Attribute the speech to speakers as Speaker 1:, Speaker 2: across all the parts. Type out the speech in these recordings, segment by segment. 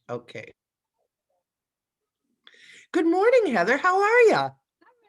Speaker 1: Okay. Good morning, Heather. How are you?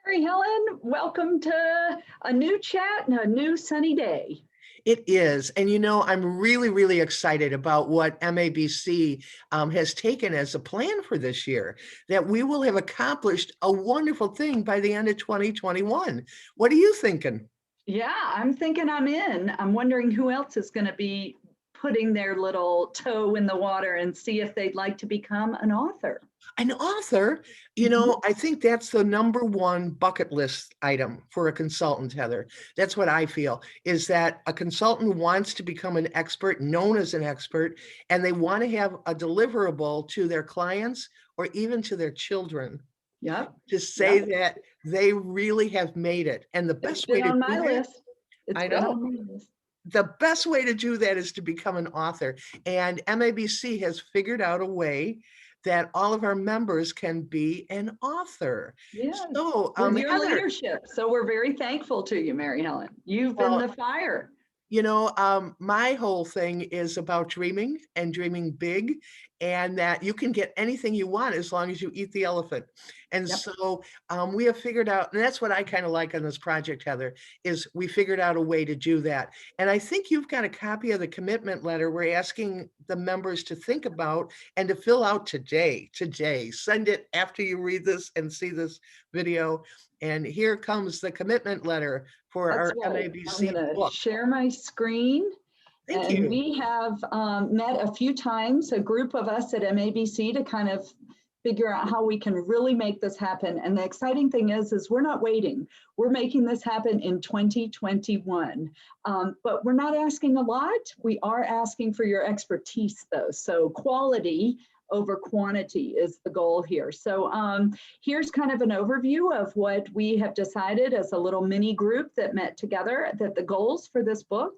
Speaker 2: Mary Helen, welcome to a new chat and a new sunny day.
Speaker 1: It is. And I'm really, really excited about what MABC has taken as a plan for this year, that we will have accomplished a wonderful thing by the end of 2021. What are you thinking?
Speaker 2: Yeah, I'm thinking I'm in. I'm wondering who else is going to be putting their little toe in the water and see if they'd like to become an author.
Speaker 1: An author,
Speaker 2: Mhm.
Speaker 1: I think that's the number one bucket list item for a consultant, Heather. That's what I feel, is that a consultant wants to become an expert, known as an expert, and they want to have a deliverable to their clients or even to their children
Speaker 2: Yep,
Speaker 1: to say
Speaker 2: yep.
Speaker 1: that they really have made it. And the
Speaker 2: It's
Speaker 1: best way
Speaker 2: been
Speaker 1: to
Speaker 2: on
Speaker 1: do
Speaker 2: my
Speaker 1: that,
Speaker 2: list. It's
Speaker 1: I
Speaker 2: been
Speaker 1: know,
Speaker 2: on my list.
Speaker 1: the best way to do that is to become an author. And MABC has figured out a way that all of our members can be an author.
Speaker 2: Yes,
Speaker 1: So,
Speaker 2: with your
Speaker 1: Heather,
Speaker 2: leadership. So we're very thankful to you, Mary Helen. You've been
Speaker 1: well,
Speaker 2: the fire.
Speaker 1: my whole thing is about dreaming and dreaming big, and that you can get anything you want as long as you eat the elephant. And
Speaker 2: Yep.
Speaker 1: so we have figured out, and that's what I kind of like on this project, Heather, is we figured out a way to do that. And I think you've got a copy of the commitment letter we're asking the members to think about and to fill out today. Today, send it after you read this and see this video. And here comes the commitment letter for
Speaker 2: That's
Speaker 1: our
Speaker 2: right. I'm
Speaker 1: MABC
Speaker 2: going to
Speaker 1: book.
Speaker 2: share my screen.
Speaker 1: Thank
Speaker 2: And
Speaker 1: you.
Speaker 2: we have met a few times, a group of us at MABC, to kind of figure out how we can really make this happen. And the exciting thing is we're not waiting. We're making this happen in 2021. But we're not asking a lot. We are asking for your expertise, though. So quality over quantity is the goal here. So here's kind of an overview of what we have decided as a little mini group that met together, that the goals for this book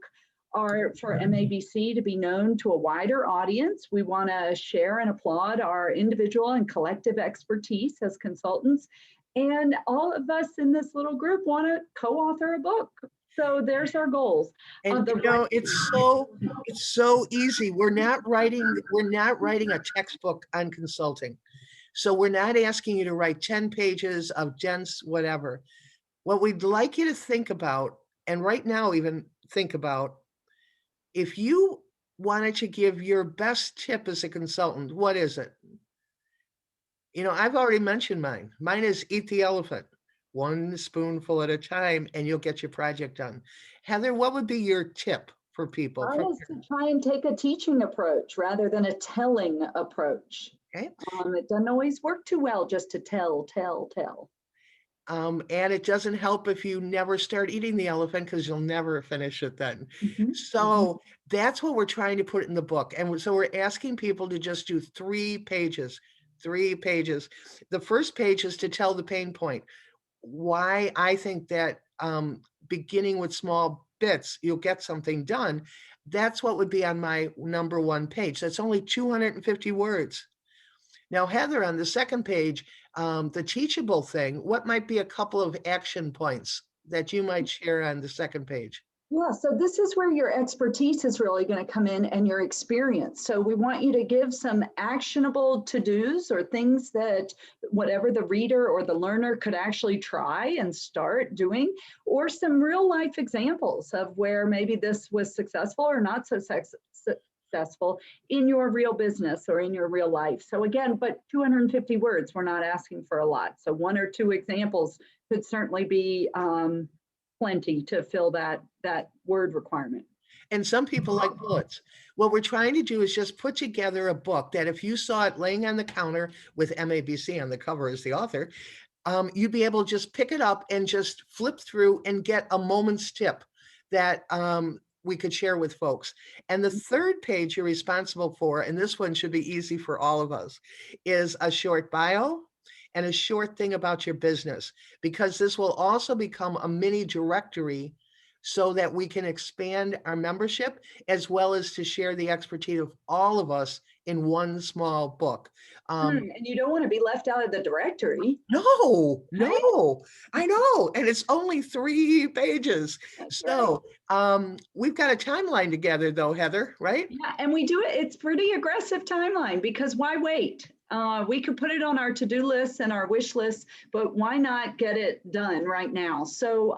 Speaker 2: are for MABC to be known to a wider audience. We want to share and applaud our individual and collective expertise as consultants. And all of us in this little group want to co-author a book. So there's our goals.
Speaker 1: And
Speaker 2: The
Speaker 1: it's so easy. We're not writing a textbook on consulting. So we're not asking you to write 10 pages of dense whatever. What we'd like you to think about, and right now even think about, if you wanted to give your best tip as a consultant, what is it? I've already mentioned mine. Mine is eat the elephant, one spoonful at a time, and you'll get your project done. Heather, what would be your tip for people
Speaker 2: Mine
Speaker 1: from
Speaker 2: is to try and take a teaching approach rather than a telling approach.
Speaker 1: okay?
Speaker 2: It doesn't always work too well just to tell, tell, tell.
Speaker 1: And it doesn't help if you never start eating the elephant because you'll never finish it then.
Speaker 2: Mhm, mhm.
Speaker 1: So that's what we're trying to put in the book. And so we're asking people to just do 3 pages, 3 pages. The first page is to tell the pain point. Why I think that beginning with small bits, you'll get something done. That's what would be on my number one page. That's only 250 words. Now, Heather, on the second page, the teachable thing, what might be a couple of action points that you might share on the second page?
Speaker 2: Yeah, so this is where your expertise is really going to come in and your experience. So we want you to give some actionable to-dos or things that whatever the reader or the learner could actually try and start doing, or some real life examples of where maybe this was successful or not so successful in your real business or in your real life. So again, but 250 words, we're not asking for a lot. So one or two examples could certainly be plenty to fill that word requirement.
Speaker 1: And some people like bullets. What we're trying to do is just put together a book that if you saw it laying on the counter with MABC on the cover as the author, you'd be able to just pick it up and just flip through and get a moment's tip that we could share with folks. And the third page you're responsible for, and this one should be easy for all of us, is a short bio and a short thing about your business, because this will also become a mini directory so that we can expand our membership as well as to share the expertise of all of us in one small book.
Speaker 2: And you don't want to be left out of the directory,
Speaker 1: No,
Speaker 2: right?
Speaker 1: no, I know, and it's only 3 pages.
Speaker 2: That's right.
Speaker 1: So, we've got a timeline together though, Heather, right?
Speaker 2: Yeah, and we do it. It's pretty aggressive timeline because why wait? We could put it on our to-do lists and our wish lists, but why not get it done right now? So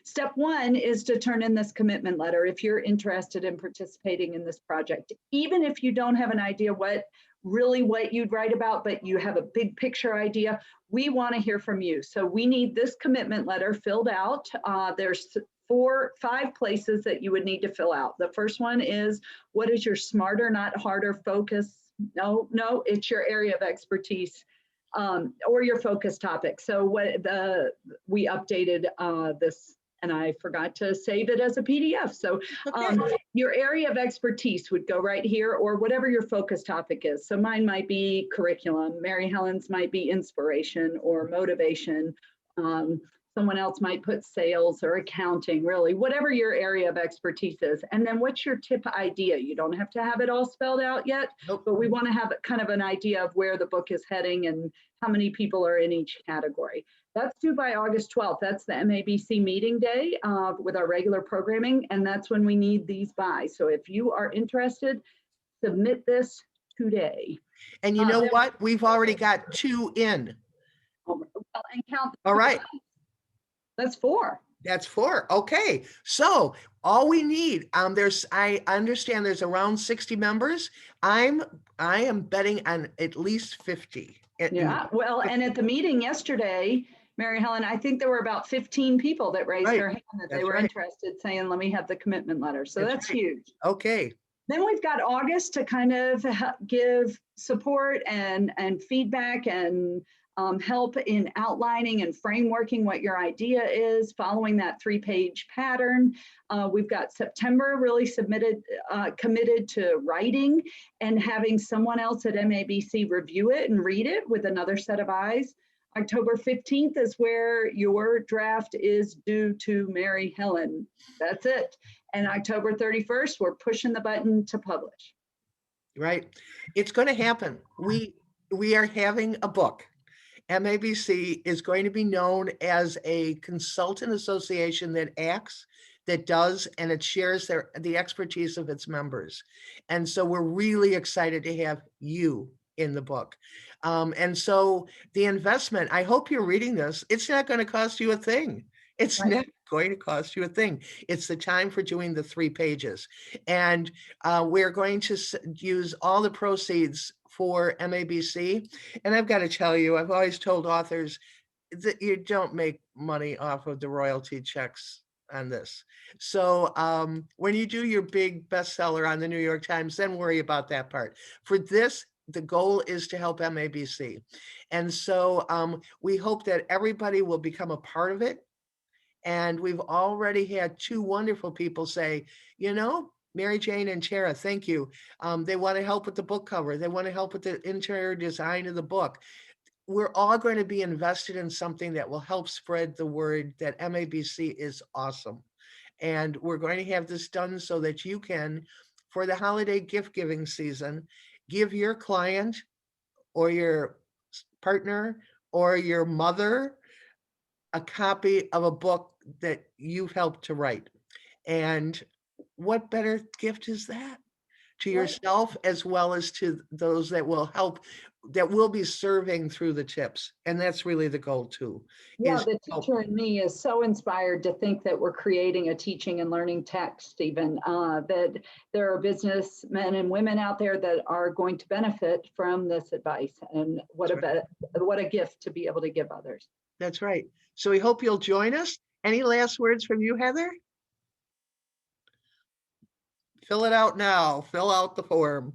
Speaker 2: step one is to turn in this commitment letter if you're interested in participating in this project. Even if you don't have an idea what you'd write about, but you have a big picture idea, we want to hear from you. So we need this commitment letter filled out. There's 5 places that you would need to fill out. The first one is, what is your smarter, not harder focus? No, it's your area of expertise or your focus topic. So we updated this, and I forgot to save it as a PDF. So your area of expertise would go right here, or whatever your focus topic is. So mine might be curriculum. Mary Helen's might be inspiration or motivation. Someone else might put sales or accounting, really, whatever your area of expertise is. And then what's your tip idea? You don't have to have it all spelled out yet, but we want to have kind of an idea of where the book is heading and how many people are in each category. That's due by August 12th. That's the MABC meeting day with our regular programming, and that's when we need these by. So if you are interested, submit this today.
Speaker 1: And you know what? We've already got 2 in.
Speaker 2: Well, and count.
Speaker 1: All right.
Speaker 2: That's 4.
Speaker 1: That's 4. Okay. So all we need, I understand there's around 60 members. I am betting on at least 50.
Speaker 2: Yeah. Well, and at the meeting yesterday, Mary Helen, I think there were about 15 people that raised their hand that they were interested, saying, let me have the commitment letter. So that's huge.
Speaker 1: Okay.
Speaker 2: Then we've got August to kind of give support and feedback and help in outlining and frameworking what your idea is, following that 3-page pattern. We've got September really committed to writing and having someone else at MABC review it and read it with another set of eyes. October 15th is where your draft is due to Mary Helen. That's it. And October 31st, we're pushing the button to publish.
Speaker 1: Right. It's going to happen. We are having a book. MABC is going to be known as a consultant association that acts, that does, and it shares the expertise of its members. And so we're really excited to have you in the book. And so the investment, I hope you're reading this. It's not going to cost you a thing. It's not going to cost you a thing. It's the time for doing the 3 pages. And we're going to use all the proceeds for MABC. And I've got to tell you, I've always told authors that you don't make money off of the royalty checks on this. So when you do your big bestseller on the New York Times, then worry about that part. For this, the goal is to help MABC. And so we hope that everybody will become a part of it. And we've already had 2 wonderful people say, you know, Mary Jane and Tara, thank you. They want to help with the book cover. They want to help with the interior design of the book. We're all going to be invested in something that will help spread the word that MABC is awesome. And we're going to have this done so that you can, for the holiday gift giving season, give your client or your partner or your mother a copy of a book that you've helped to write. And what better gift is that to yourself as well as to those that will help, that will be serving through the tips. And that's really the goal too.
Speaker 2: Yeah, the teacher in me is so inspired to think that we're creating a teaching and learning text, even that there are businessmen and women out there that are going to benefit from this advice. And what a gift to be able to give others.
Speaker 1: That's right. So we hope you'll join us. Any last words from you, Heather? Fill it out now. Fill out the form.